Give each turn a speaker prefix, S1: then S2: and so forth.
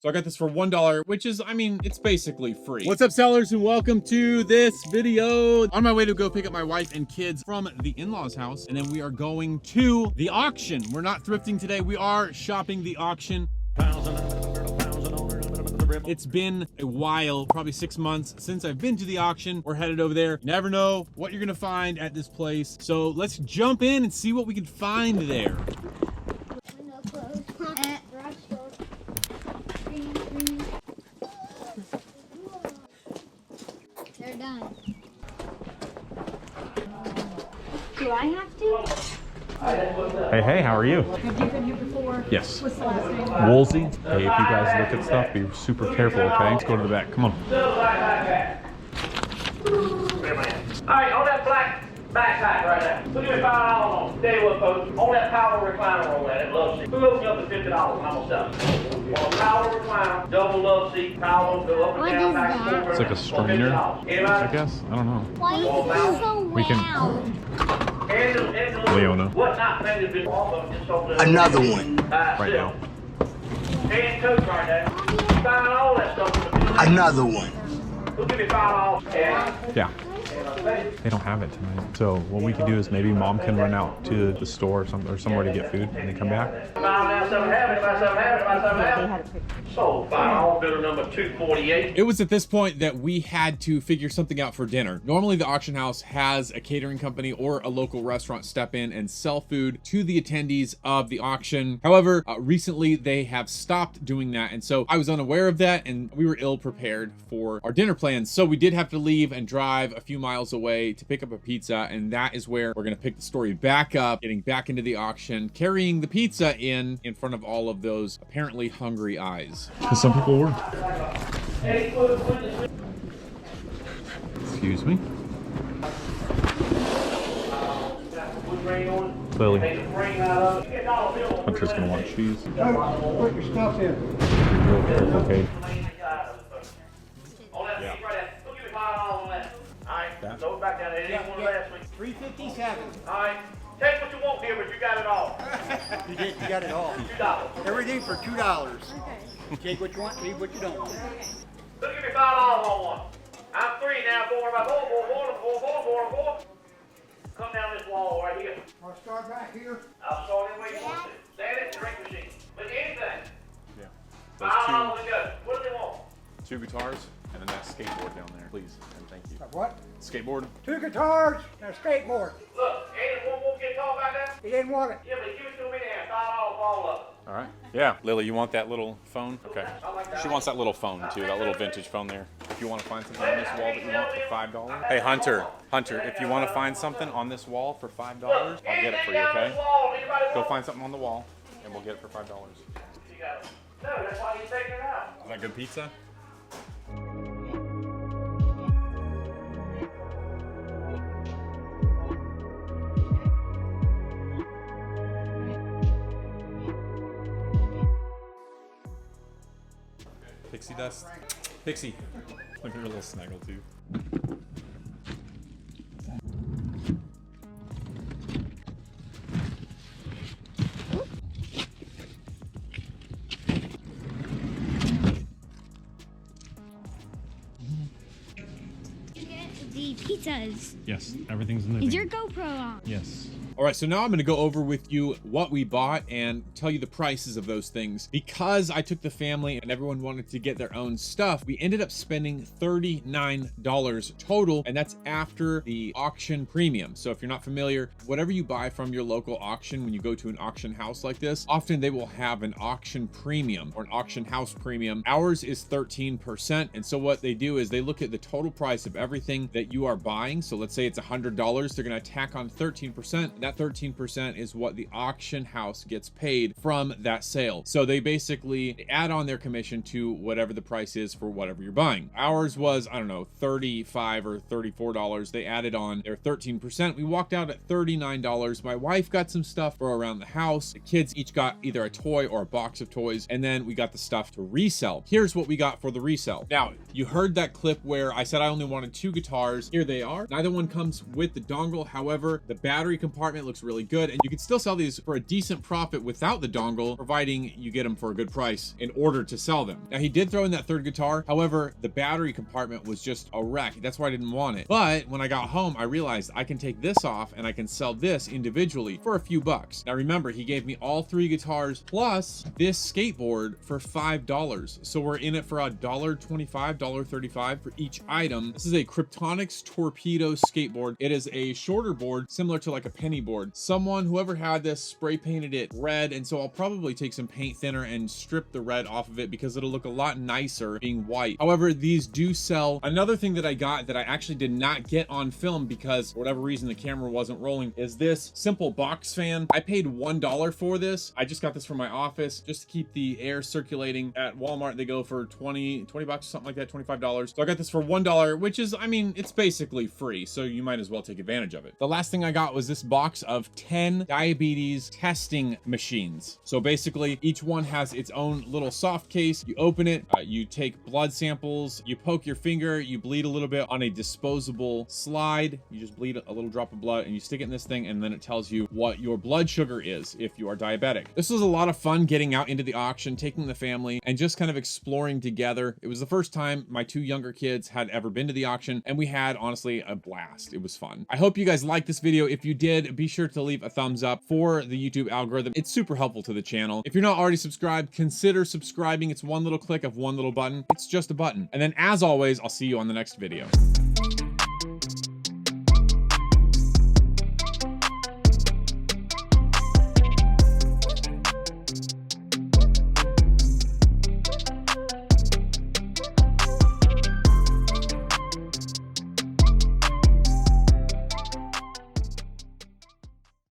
S1: So I got this for $1, which is, I mean, it's basically free. What's up, sellers, and welcome to this video. On my way to go pick up my wife and kids from the in-laws house, and then we are going to the auction. We're not thrifting today, we are shopping the auction. It's been a while, probably 6 months since I've been to the auction. We're headed over there. Never know what you're gonna find at this place. So let's jump in and see what we can find there.
S2: They're done. Do I have to?
S3: Hey, how are you?
S4: Have you been here before?
S3: Yes.
S4: What's the last name?
S3: Woolsey. Hey, if you guys look at stuff, be super careful, okay? Let's go to the back. Come on.
S5: Alright, on that black backpack right there. Put me $5 on. Tell you what, folks. On that power recliner on that love seat. Who opened up the $50? I'm gonna sell it. On a power recliner, double love seat, power, go up and down, back and forth.
S3: It's like a strainer, I guess. I don't know.
S2: Why is it so
S3: We can. Leona.
S5: What not thing has been off of just over there.
S6: Another one.
S3: Right now.
S5: And Coke right there. Buying all that stuff.
S6: Another one.
S5: Who give me $5?
S3: Yeah. They don't have it tonight. So what we can do is maybe mom can run out to the store or something or somewhere to get food and then come back.
S5: So $5 bill number 248.
S1: It was at this point that we had to figure something out for dinner. Normally the auction house has a catering company or a local restaurant step in and sell food to the attendees of the auction. However, recently they have stopped doing that. And so I was unaware of that and we were ill prepared for our dinner plans. So we did have to leave and drive a few miles away to pick up a pizza. And that is where we're gonna pick the story back up, getting back into the auction, carrying the pizza in front of all of those apparently hungry eyes.
S3: Because some people were. Excuse me. Lily. Hunter's gonna want cheese.
S7: Put your stuff in.
S3: Okay.
S5: Alright, load back down there. It ain't one last week.
S7: 357.
S5: Alright, take what you want here, but you got it all.
S7: You got it all.
S5: $2.
S7: Everything for $2. Take what you want, leave what you don't want.
S5: Look, give me $5 on one. I'm free now, four. Come down this wall right here.
S7: I'll start back here.
S5: I'll start in where you want to. Stand at the drink machine. With anything.
S1: Yeah.
S5: $5 to go. What do they want?
S1: 2 guitars and then that skateboard down there, please, and thank you.
S7: What?
S1: Skateboard.
S7: 2 guitars and a skateboard.
S5: Look, ain't one more guitar back there?
S7: He didn't want it.
S5: Yeah, but give it to me there. $5 all of
S1: All right. Yeah. Lily, you want that little phone? Okay.
S5: I like that.
S1: She wants that little phone too, that little vintage phone there. If you want to find something on this wall that you want for $5. Hey, Hunter, if you want to find something on this wall for $5, I'll get it for you, okay? Go find something on the wall and we'll get it for $5.
S5: No, that's why he's taking it out.
S1: Is that good pizza? Pixie dust. Pixie. Look at her little snuggle too.
S2: The pizzas.
S1: Yes, everything's in the
S2: Is your GoPro on?
S1: Yes. All right, so now I'm going to go over with you what we bought and tell you the prices of those things. Because I took the family and everyone wanted to get their own stuff, we ended up spending $39 total, and that's after the auction premium. So if you're not familiar, whatever you buy from your local auction, when you go to an auction house like this, often they will have an auction premium or an auction house premium. Ours is 13%. And so what they do is they look at the total price of everything that you are buying. So let's say it's $100, they're going to tack on 13%. That 13% is what the auction house gets paid from that sale. So they basically add on their commission to whatever the price is for whatever you're buying. Ours was, I don't know, $35 or $34. They added on their 13%. We walked out at $39. My wife got some stuff for around the house. The kids each got either a toy or a box of toys. And then we got the stuff to resell. Here's what we got for the resell. Now, you heard that clip where I said I only wanted 2 guitars. Here they are. Neither one comes with the dongle. However, the battery compartment compartment. It looks really good, and you can still sell these for a decent profit without the dongle, providing you get them for a good price in order to sell them. Now, he did throw in that third guitar. However, the battery compartment was just a wreck. That's why I didn't want it. But when I got home, I realized I can take this off and I can sell this individually for a few bucks. Now remember, he gave me all 3 guitars plus this skateboard for $5. So we're in it for $1.25, $1.35 for each item. This is a Kryptonics Torpedo skateboard. It is a shorter board, similar to like a penny board. Whoever had this spray painted it red, and so I'll probably take some paint thinner and strip the red off of it because it'll look a lot nicer being white. However, these do sell. Another thing that I got that I actually did not get on film because for whatever reason the camera wasn't rolling is this simple box fan. I paid $1 for this. I just got this from my office just to keep the air circulating. At Walmart they go for 20 bucks, something like that, $25. So I got this for $1, which is, I mean, it's basically free, so you might as well take advantage of it. The last thing I got was this box of 10 diabetes testing machines. So basically each one has its own little soft case. You open it, you take blood samples, you poke your finger, you bleed a little bit on a disposable slide. You just bleed a little drop of blood and you stick it in this thing, and then it tells you what your blood sugar is if you are diabetic. This was a lot of fun getting out into the auction, taking the family and just kind of exploring together. It was the first time my 2 younger kids had ever been to the auction, and we had honestly a blast. It was fun. I hope you guys liked this video. If you did, be sure to leave a thumbs up for the YouTube algorithm. It's super helpful to the channel. If you're not already subscribed, consider subscribing. It's one little click of one little button. It's just a button. And then as always, I'll see you on the next video.